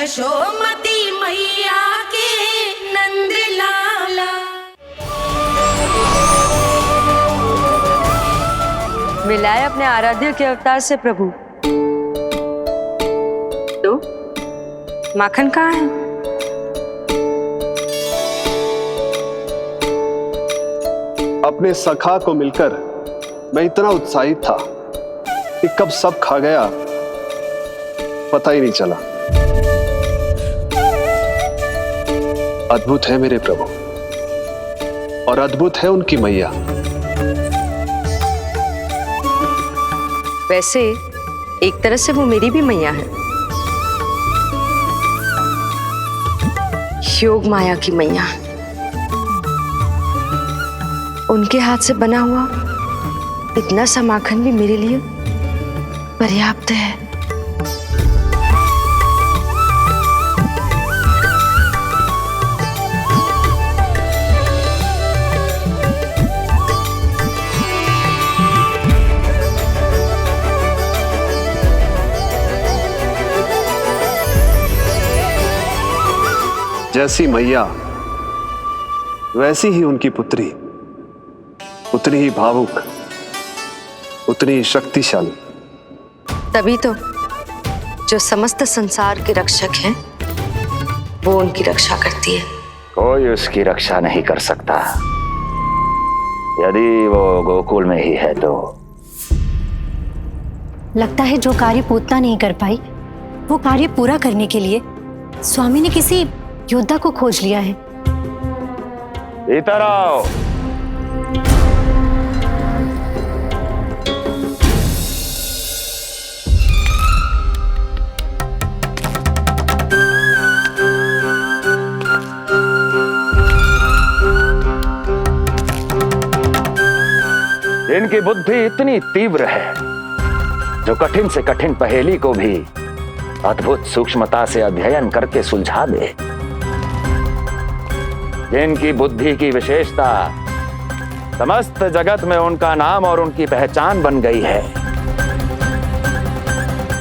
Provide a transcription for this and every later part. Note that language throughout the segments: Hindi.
यशोमती मैया के नंद लाला। मिलाए अपने आराध्य के अवतार से प्रभु। तो माखन कहाँ है? अपने सखा को मिलकर मैं इतना उत्साहित था कि कब सब खा गया पता ही नहीं चला। अद्भुत है मेरे प्रभु और अद्भुत है उनकी मैया। वैसे एक तरह से वो मेरी भी मैया है, योग माया की मैया। उनके हाथ से बना हुआ इतना सा माखन भी मेरे लिए पर्याप्त है। जैसी मैया वैसी ही उनकी पुत्री, उतनी ही भावुक, उतनी ही शक्तिशाली। तभी तो जो समस्त संसार के रक्षक हैं वो उनकी रक्षा करती है। कोई उसकी रक्षा नहीं कर सकता यदि वो गोकुल में ही है तो। लगता है जो कार्य पूतना नहीं कर पाई वो कार्य पूरा करने के लिए स्वामी ने किसी योद्धा को खोज लिया है। इधर आओ। इनकी बुद्धि इतनी तीव्र है जो कठिन से कठिन पहेली को भी अद्भुत सूक्ष्मता से अध्ययन करके सुलझा दे। जिनकी बुद्धि की विशेषता समस्त जगत में उनका नाम और उनकी पहचान बन गई है,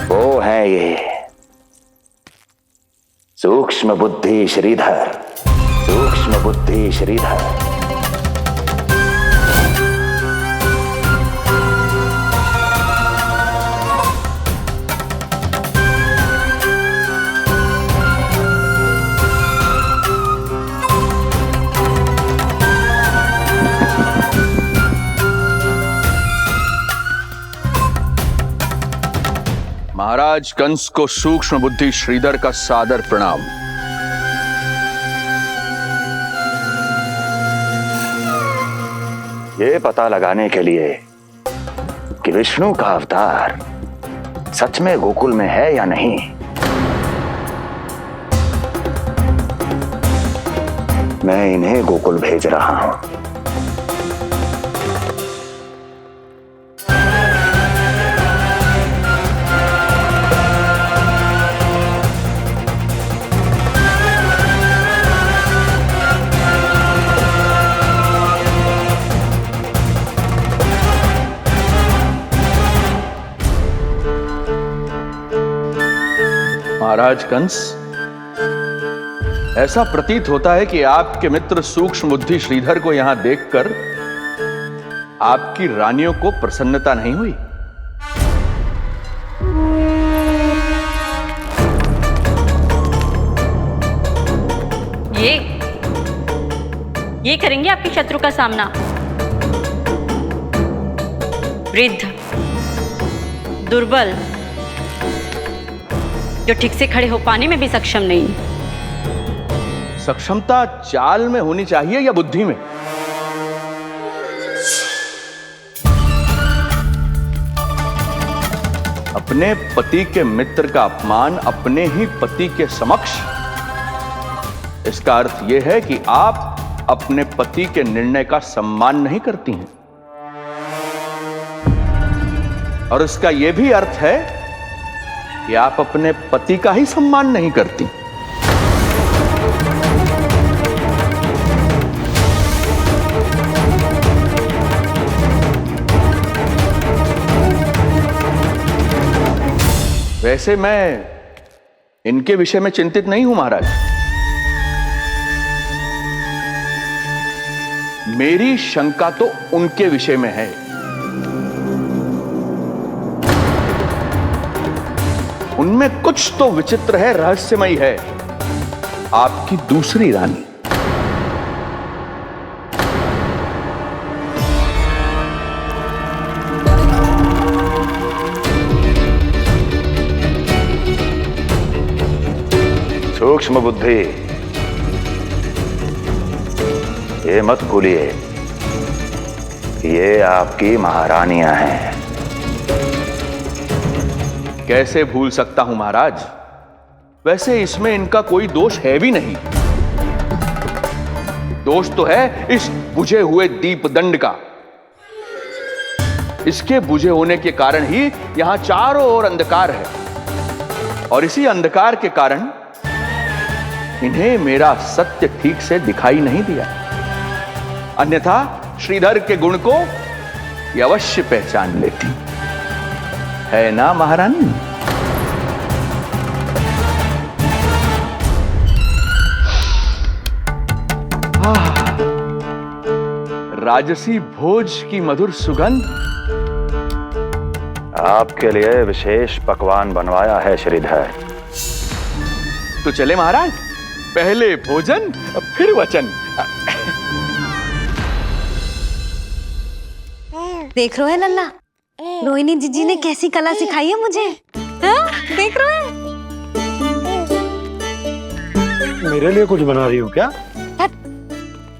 वो है ये सूक्ष्म बुद्धि श्रीधर। सूक्ष्म बुद्धि श्रीधर। महाराज कंस को सूक्ष्म बुद्धि श्रीधर का सादर प्रणाम। ये पता लगाने के लिए कि विष्णु का अवतार सच में गोकुल में है या नहीं, मैं इन्हें गोकुल भेज रहा हूं। महाराज कंस, ऐसा प्रतीत होता है कि आपके मित्र सूक्ष्म बुद्धि श्रीधर को यहां देखकर आपकी रानियों को प्रसन्नता नहीं हुई। ये करेंगे आपके शत्रु का सामना। वृद्ध, दुर्बल, जो ठीक से खड़े हो पाने में भी सक्षम नहीं। सक्षमता चाल में होनी चाहिए या बुद्धि में? अपने पति के मित्र का अपमान अपने ही पति के समक्ष, इसका अर्थ यह है कि आप अपने पति के निर्णय का सम्मान नहीं करती हैं। और इसका यह भी अर्थ है कि आप अपने पति का ही सम्मान नहीं करती। वैसे मैं इनके विषय में चिंतित नहीं हूं महाराज। मेरी शंका तो उनके विषय में है। उनमें कुछ तो विचित्र है, रहस्यमयी है। आपकी दूसरी रानी। सूक्ष्म बुद्धि, ये मत भूलिए ये आपकी महारानियां हैं। कैसे भूल सकता हूं महाराज? वैसे इसमें इनका कोई दोष है भी नहीं। दोष तो है इस बुझे हुए दीपदंड का। इसके बुझे होने के कारण ही यहां चारों ओर अंधकार है, और इसी अंधकार के कारण इन्हें मेरा सत्य ठीक से दिखाई नहीं दिया। अन्यथा श्रीधर के गुण को ये अवश्य पहचान लेती, है ना महारानी? राजसी भोज की मधुर सुगंध। आपके लिए विशेष पकवान बनवाया है श्रीधर। तो चले महाराज, पहले भोजन फिर वचन। देख रहे हो लल्ला, रोहिणी जीजी ने कैसी कला सिखाई है मुझे। हाँ? देख रहे हो? मेरे लिए कुछ बना रही हो क्या?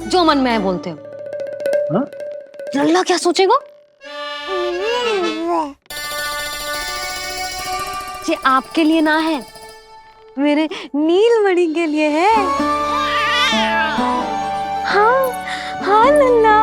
जो मन में आए बोलते हो। हाँ? लल्ला क्या सोचेगा? ये आपके लिए ना है, मेरे नीलमणि के लिए है। हाँ हाँ लल्ला,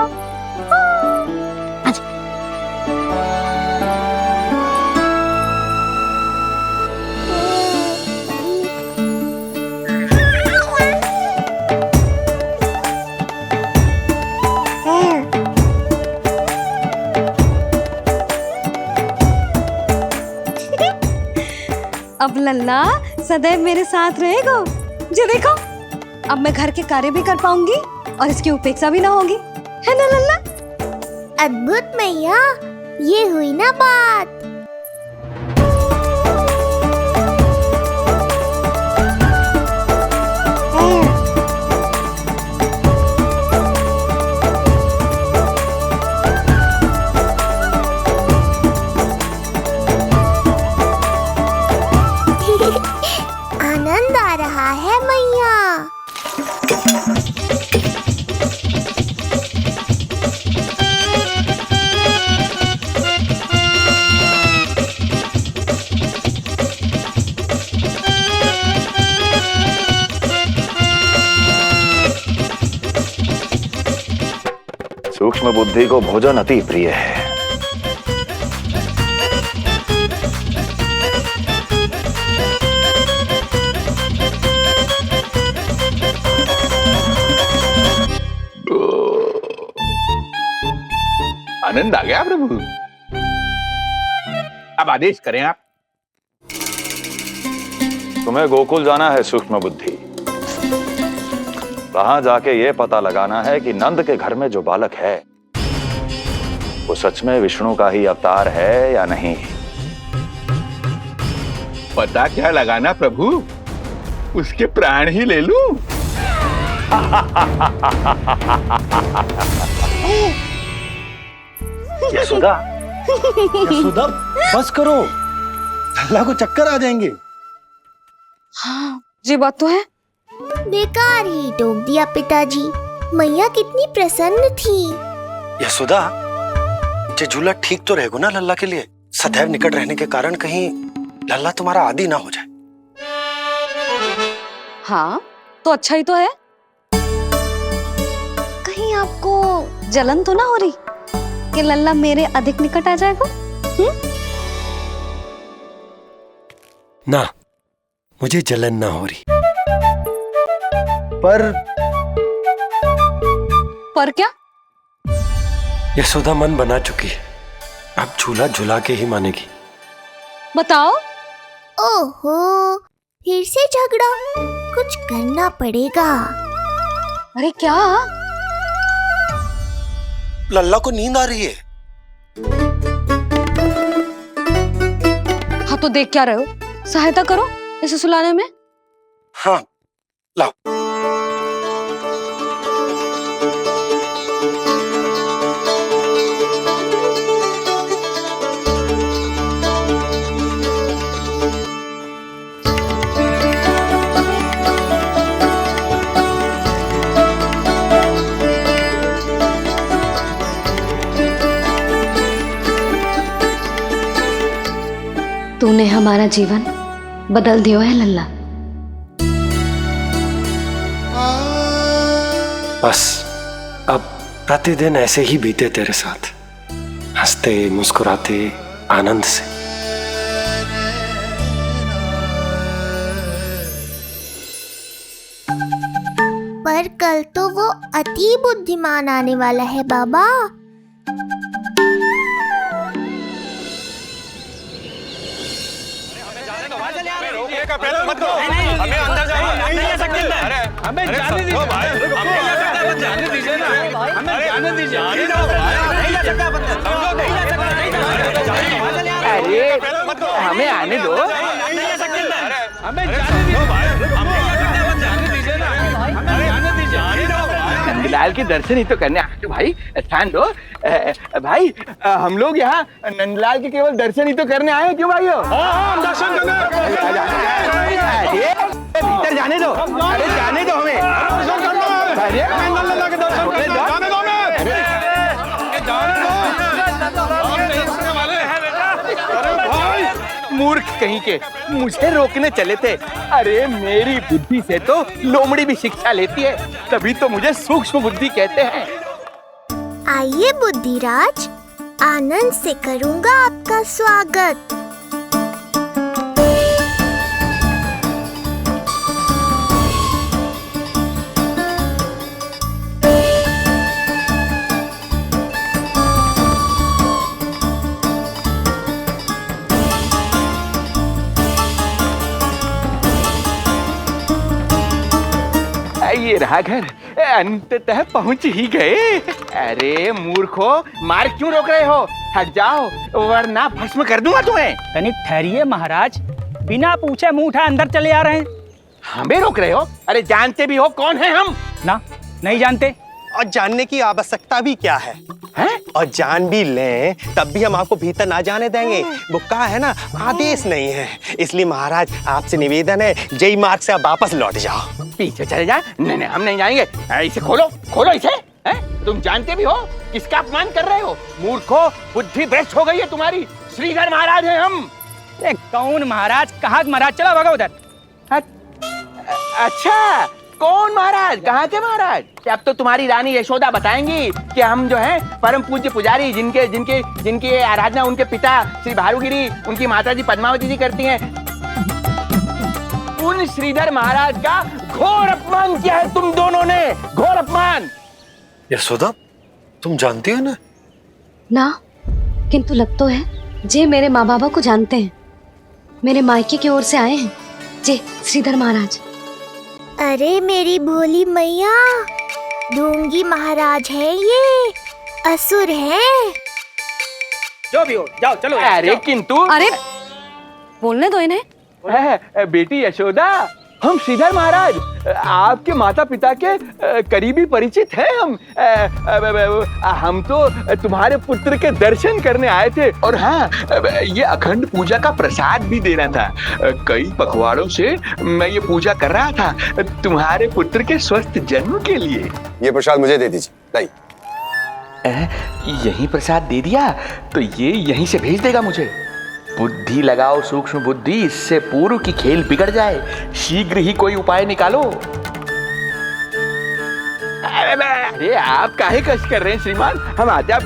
अब लल्ला सदैव मेरे साथ रहेगा। जो देखो, अब मैं घर के कार्य भी कर पाऊंगी और इसकी उपेक्षा भी ना होगी, है ना लल्ला? अद्भुत मैया, ये हुई ना बात। आनंद आ रहा है मैया। सूक्ष्म बुद्धि को भोजन अति प्रिय है। आनंद आ गया प्रभु। अब आदेश करें आप। तुम्हें गोकुल जाना है सूक्ष्म बुद्धि। वहां जाके ये पता लगाना है कि नंद के घर में जो बालक है वो सच में विष्णु का ही अवतार है या नहीं। पता क्या लगाना प्रभु? उसके प्राण ही ले लूं। यशोदा, यशोदा बस करो, लल्ला को चक्कर आ जाएंगे। हाँ, ये बात तो है। बेकार ही टोक दिया पिताजी। मैया कितनी प्रसन्न थी। यशोदा, ये झूला ठीक तो रहेगा ना लल्ला के लिए? सदैव निकट रहने के कारण कहीं लल्ला तुम्हारा आदी ना हो जाए। हाँ, तो अच्छा ही तो है। कहीं आपको जलन तो ना हो रही कि लल्ला मेरे अधिक निकट आ जाएगा? ना, मुझे जलन ना हो रही। पर क्या? यशोदा मन बना चुकी है, अब झूला झूला के ही मानेगी। बताओ। ओहो, फिर से झगड़ा। कुछ करना पड़ेगा। अरे क्या? लल्ला को नींद आ रही है। हाँ तो देख क्या रहे हो? सहायता करो इसे सुलाने में। हाँ लाओ। तूने हमारा जीवन बदल दिया है लल्ला। बस अब प्रतिदिन ऐसे ही बीते तेरे साथ, हंसते मुस्कुराते आनंद से। पर कल तो वो अति बुद्धिमान आने वाला है बाबा। अरे हमें आने दो। नंदलाल के दर्शन ही तो करने आए भाई, ध्यान दो। भाई हम लोग यहाँ नंदलाल के केवल दर्शन ही तो करने आए, क्यों भाई हो? दर्शन भीतर जाने दो। अरे जाने दो हमें। मूर्ख कहीं के, मुझे रोकने चले थे। अरे मेरी बुद्धि से तो लोमड़ी भी शिक्षा लेती है, तभी तो मुझे सूक्ष्म बुद्धि कहते हैं। आइए बुद्धिराज, आनंद से करूंगा आपका स्वागत। ये रहा घर, अंततः पहुंच ही गए। अरे मूर्खो, मार क्यों रोक रहे हो? हट जाओ वरना भस्म कर दूंगा तुम्हें। तनिक ठहरिए महाराज, बिना पूछे मुंह उठा अंदर चले आ रहे हैं। हमें रोक रहे हो? अरे जानते भी हो कौन है हम? ना, नहीं जानते। और जानने की आवश्यकता भी क्या है? हैं? और जान भी लें तब भी हम आपको भीतर ना जाने देंगे। वो कहा है ना, आदेश नहीं है। इसलिए महाराज आपसे निवेदन है, जय मार्ग से आप वापस लौट जाओ। पीछे चले जाए? नहीं हम नहीं जाएंगे। इसे खोलो, खोलो इसे। तुम जानते भी हो किसका अपमान कर रहे हो? मूर्खो, बुद्धि भ्रष्ट हो गई है तुम्हारी। श्रीधर महाराज हैं हम। कौन महाराज? कहाँ महाराज? चलो भगा उधर। अच्छा, कौन महाराज? कहाँ के महाराज? अब तो तुम्हारी रानी यशोदा बताएंगी कि हम जो हैं परम पूज्य पुजारी, जिनके जिनके जिनकी आराधना उनके पिता श्री भारुगिरी, उनकी माता जी पद्मावती जी करती हैं। उन श्रीधर महाराज का घोर अपमान किया है तुम दोनों ने, घोर अपमान। यशोदा, तुम जानती हो ना? ना, किंतु लग तो है जे मेरे माँ बाबा को जानते हैं। मेरे मायके की ओर से आए हैं जे श्रीधर महाराज। अरे मेरी भोली मैया, ढोंगी महाराज है ये, असुर है। जो भी हो, जाओ चलो। अरे किंतु, अरे बोलने दो इन्हें। बेटी यशोदा, हम श्रीधर महाराज आपके माता पिता के करीबी परिचित हैं। हम तो तुम्हारे पुत्र के दर्शन करने आए थे। और हाँ, ये अखंड पूजा का प्रसाद भी देना था। कई पखवाड़ों से मैं ये पूजा कर रहा था तुम्हारे पुत्र के स्वस्थ जन्म के लिए। ये प्रसाद मुझे दे दीजिए। नहीं, यही प्रसाद दे दिया तो ये यहीं से भेज देगा मुझे। बुद्धि लगाओ सूक्ष्म बुद्धि, इससे पूर्व की खेल बिगड़ जाए। शीघ्र ही कोई उपाय निकालो। अरे आप काहे कष्ट कर रहे हैं श्रीमान? हम आते आप।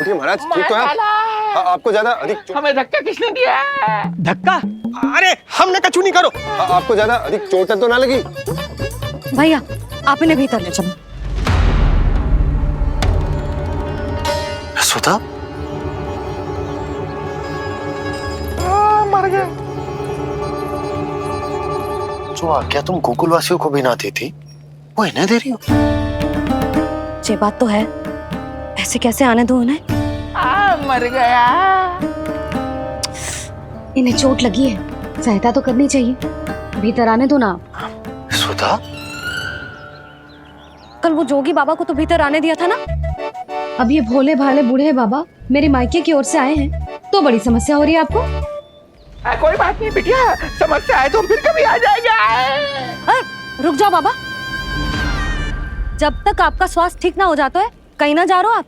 महाराज ठीक तो है? आपको ज्यादा अधिक हमें धक्का किसने दिया? धक्का? अरे हमने कछु नहीं करो। आपको ज्यादा अधिक चोट तो ना लगी? भैया आप इन्हें भीतर ले चलो। सुधा मर गया। जो आज्ञा तुम गोकुलवासियों को भी ना दी थी वो इन्हें दे रही हो? ये बात तो है, ऐसे कैसे आने दो उन्हें? मर गया। इन्हें चोट लगी है, सहायता तो करनी चाहिए, भीतर आने दो ना। सुधा कल वो जोगी बाबा को तो भीतर आने दिया था ना। अब ये भोले भाले बूढ़े बाबा मेरे मायके की ओर से आए हैं तो बड़ी समस्या हो रही है आपको। कोई बात नहीं बिटिया, समस्या है तो फिर कभी आ जाएगा। रुक जाओ बाबा, जब तक आपका स्वास्थ्य ठीक ना हो जाता है कहीं ना जा रहे हो आप।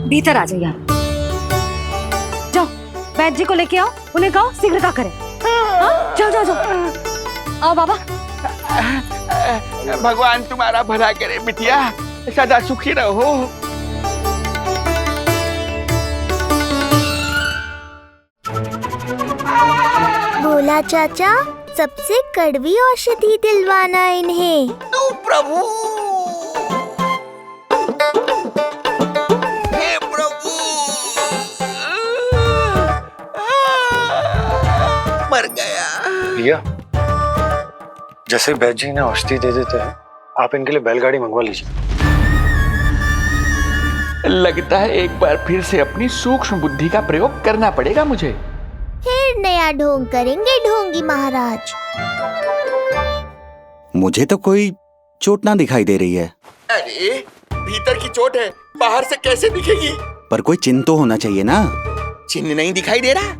भीतर आ जाइए आप। जाओ वैद्य जी को लेके आओ, उन्हें कहो शीघ्रता करें। हाँ? जाओ जाओ जाओ। आओ बाबा। भगवान तुम्हारा भला करे बिटिया, सदा सुखी रहो। बोला चाचा सबसे कड़वी औषधि दिलवाना इन्हें। तू प्रभु, हे प्रभु, मर गया। भैया जैसे वैद्य जी ने औषधि दे देते हैं, आप इनके लिए बैलगाड़ी मंगवा लीजिए। लगता है एक बार फिर से अपनी सूक्ष्म बुद्धि का प्रयोग करना पड़ेगा मुझे। फिर नया ढोंग करेंगे ढोंगी महाराज। मुझे तो कोई चोट ना दिखाई दे रही है। अरे भीतर की चोट है, बाहर से कैसे दिखेगी? पर कोई चिन्ह तो होना चाहिए ना। चिन्ह नहीं दिखाई दे रहा?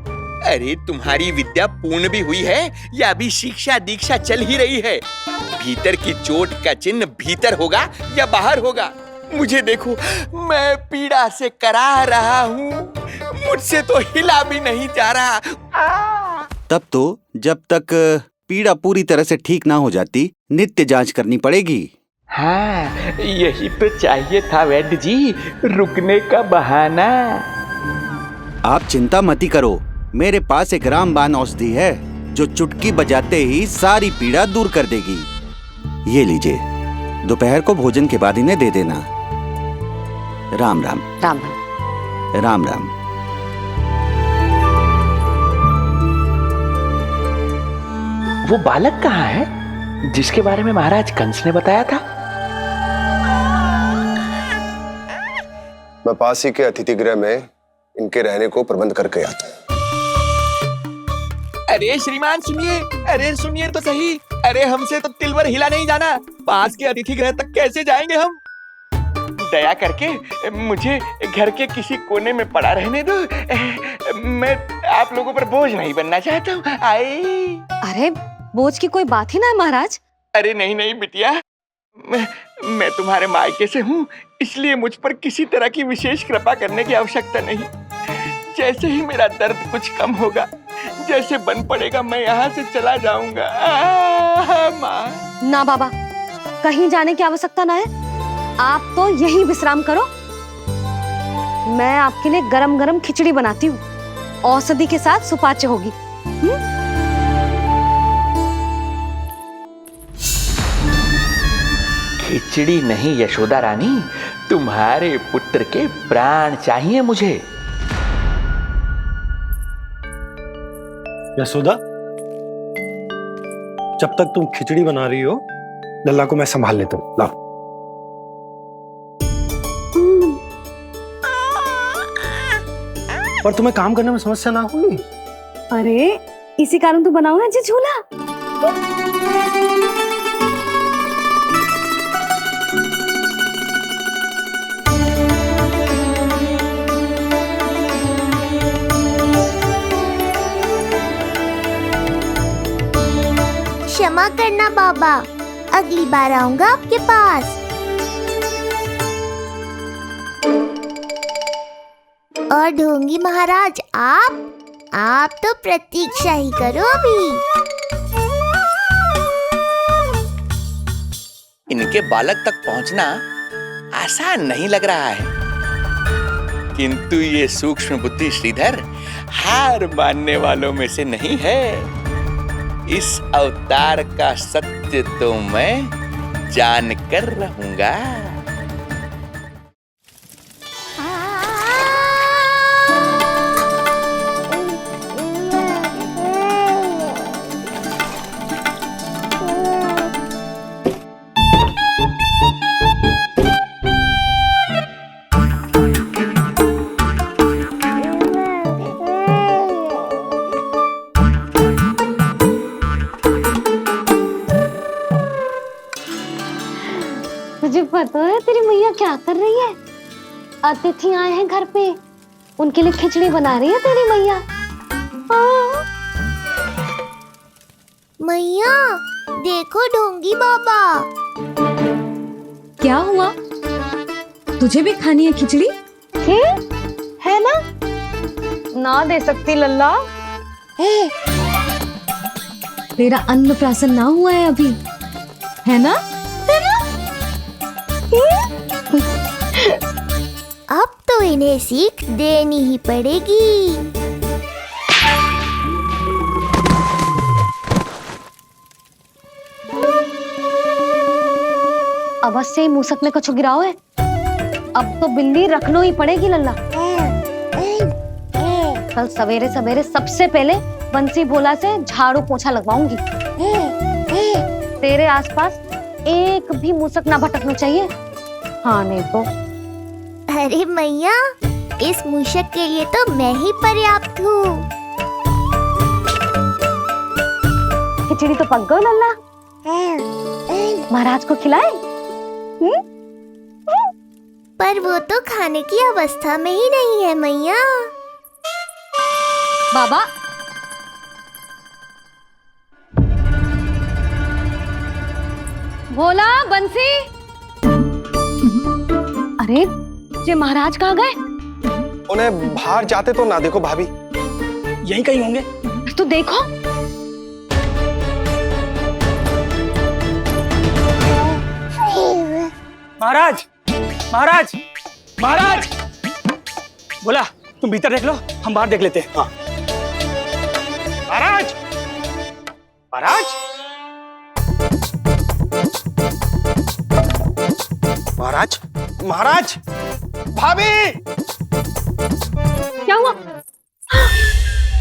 अरे तुम्हारी विद्या पूर्ण भी हुई है या अभी शिक्षा दीक्षा चल ही रही है? भीतर की चोट का चिन्ह भीतर होगा या बाहर होगा? मुझे देखो, मैं पीड़ा से करा रहा हूँ, मुझसे तो हिला भी नहीं जा रहा। तब तो जब तक पीड़ा पूरी तरह से ठीक ना हो जाती नित्य जांच करनी पड़ेगी। हाँ, यही तो चाहिए था वैद्य जी, रुकने का बहाना। आप चिंता मती करो, मेरे पास एक रामबाण औषधि है जो चुटकी बजाते ही सारी पीड़ा दूर कर देगी। ये लीजिए, दोपहर को भोजन के बाद इन्हें दे देना। राम राम। राम राम राम। वो बालक कहाँ है जिसके बारे में महाराज कंस ने बताया था? मैं पास ही के अतिथि गृह में इनके रहने को प्रबंध करके आता हूँ। अरे श्रीमान सुनिए, अरे सुनिए तो सही। अरे हमसे तो तिलवर हिला नहीं जाना, पास के अतिथि गृह तक कैसे जाएंगे हम? दया करके मुझे घर के किसी कोने में पड़ा रहने दो, मैं आप लोगों पर बोझ नहीं बनना चाहता हूँ। आए। अरे बोझ की कोई बात ही ना है महाराज। अरे नहीं नहीं बिटिया, मैं तुम्हारे मायके से हूँ, इसलिए मुझ पर किसी तरह की विशेष कृपा करने की आवश्यकता नहीं। जैसे ही मेरा दर्द कुछ कम होगा, जैसे बन पड़ेगा, मैं यहाँ से चला जाऊंगा। माँ। ना बाबा, कहीं जाने की आवश्यकता ना है, आप तो यहीं विश्राम करो। मैं आपके लिए गरम गरम खिचड़ी बनाती हूँ, औषधि के साथ सुपाच्य होगी। खिचड़ी नहीं यशोदा रानी, तुम्हारे पुत्र के प्राण चाहिए मुझे। यशोदा, जब तक तुम खिचड़ी बना रही हो, लल्ला को मैं संभाल लेता हूँ। लाओ। पर तुम्हें काम करने में समस्या ना होगी? अरे इसी कारण तो बनाओ ना जी झूला। क्षमा करना बाबा, अगली बार आऊंगा आपके पास। और ढोंगी महाराज, आप तो प्रतीक्षा ही करो अभी। इनके बालक तक पहुंचना आसान नहीं लग रहा है। किंतु ये सूक्ष्म बुद्धि श्रीधर हार मानने वालों में से नहीं है। इस अवतार का सत्य तो मैं जानकर रहूंगा। तुझे पता है तेरी मैया क्या कर रही है? अतिथि आए हैं घर पे, उनके लिए खिचड़ी बना रही है तेरी मैया। मैया देखो ढोंगी बाबा। क्या हुआ? तुझे भी खानी है खिचड़ी? है ना? ना दे सकती लल्ला। तेरा अन्नप्राशन ना हुआ है अभी, है ना? अब तो इन्हें सीख देनी ही पड़ेगी। अवश्य ही मूसक ने कुछ गिराओ है। अब तो बिल्ली रखनो ही पड़ेगी लल्ला। कल सवेरे सवेरे सबसे पहले बंसी भोला से झाड़ू पोछा लगवाऊंगी। तेरे आसपास एक भी मूसक ना भटकना चाहिए। हाँ नहीं तो। अरे मैया, इस मूषक के लिए तो मैं ही पर्याप्त हूँ। खिचड़ी तो पक गई लल्ला। महाराज को खिलाए? पर वो तो खाने की अवस्था में ही नहीं है मैया। बाबा भोला, बंसी। अरे ये महाराज कहाँ गए? उन्हें बाहर जाते तो ना देखो भाभी, यहीं कहीं होंगे। तो देखो। महाराज, महाराज, महाराज। बोला तुम भीतर देख लो, हम बाहर देख लेते हैं। हाँ। महाराज, महाराज, महाराज, महाराज, भाभी। क्या हुआ?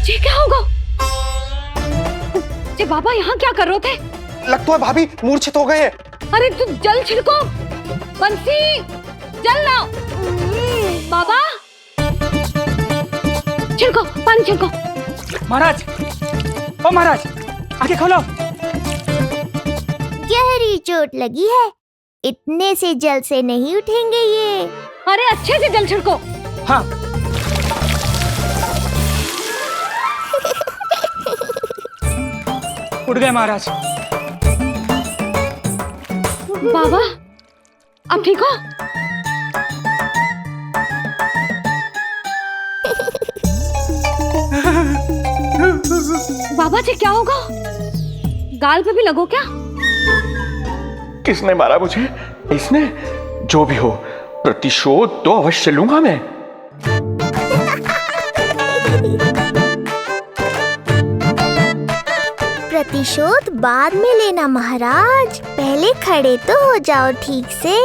ये क्या होगा? ये बाबा यहाँ क्या कर रहे थे? लगता है भाभी मूर्छित हो गए हैं। अरे तू जल छिड़को, बंसी, जल लाओ। बाबा छिड़को, पानी छिड़को। महाराज, ओ महाराज, आंखें खोलो। गहरी चोट लगी है, इतने से जल से नहीं उठेंगे ये। अरे अच्छे से जल छिड़को। हाँ। उठ गए महाराज। बाबा अब ठीक हो? बाबा जी क्या होगा? गाल पे भी लगो क्या? किसने मारा मुझे? इसने? जो भी हो, प्रतिशोध तो अवश्य लूंगा मैं। प्रतिशोध बाद में लेना महाराज, पहले खड़े तो हो जाओ ठीक से।